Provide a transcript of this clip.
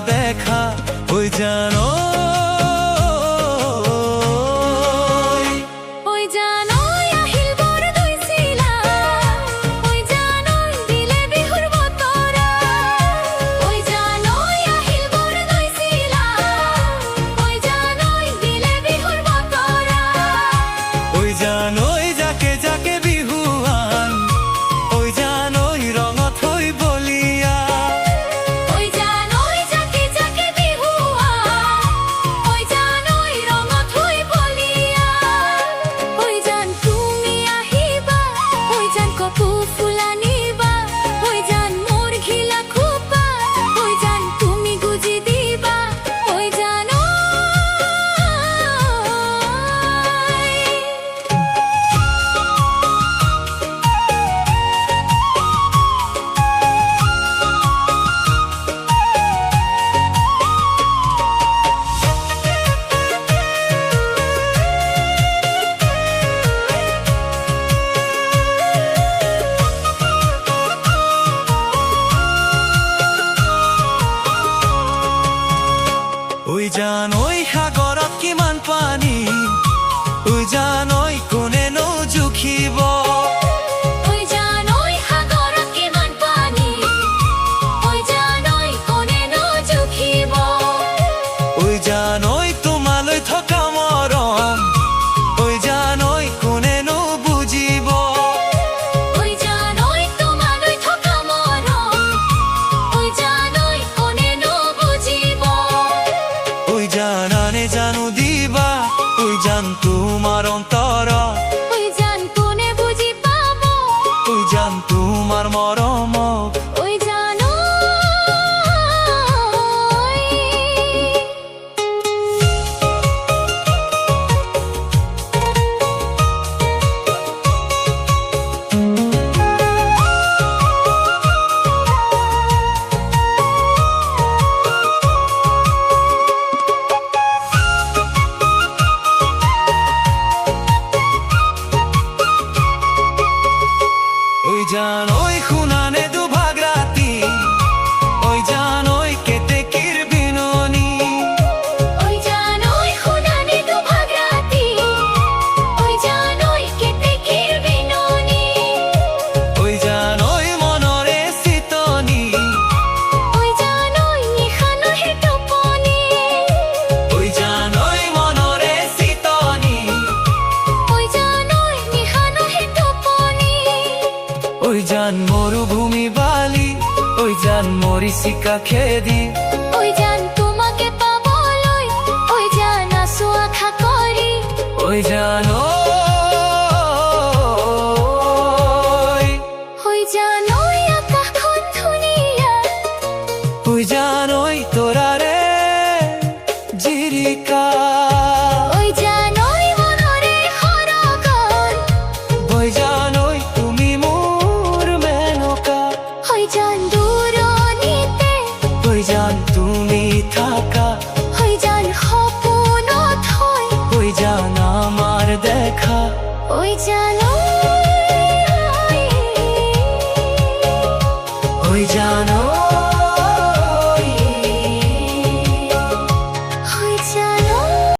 দেখা ওই জানো ওই জানোই সাগৰত কিমান পানী ওই জানোই কোনেনো জুখিব ওই জানোই সাগৰত কিমান পানী ওই জানোই কোনেনো জুখিব ওই জানোই তোমালৈ থকা মৰম ওই জানোই কোনেনো বুজিব ওই জানোই তোমালৈ থকা মৰম ওই জানোই কোনেনো বুজিব ওই জানানে জানো দিবা ওই জান তোমার অন্তর ওই জান কোনে বুজি পাব ওই জান তোমার মৰম ওই জানোই ওই জানোই শুনানে দুভাগ ৰাতি ওই জানোই কেতেকীৰ বিননি ওই জানোই শুনানি দুভাগ ৰাতি ওই জানোই কেতেকীৰ বিননি ওই জানোই মনৰে চিতনি ওই জানোই নিশানহে টোপনি ওই জানোই মনৰে চিতনি ওই জানোই নিশানহে টোপনি ওই জান মৰুভূমি বালি ওই জান মৰিচিকা খেদি ওই জান তোমাকে পাবলৈ ওই জান আছো আশা কৰি ওই জানোই ওই জানোই আকাশখন ধুনীয়া ওই জানোই তোৰাৰে জিৰিকা ওই জানোই মনৰে সৰগৰ ওই জানোই তুমি মোৰ মেনকা ওই জান দূৰণিতে ওই জান তুমি থাকা ওই জান সপোনত হয় ওই জান আমার দেখা ওই জানোই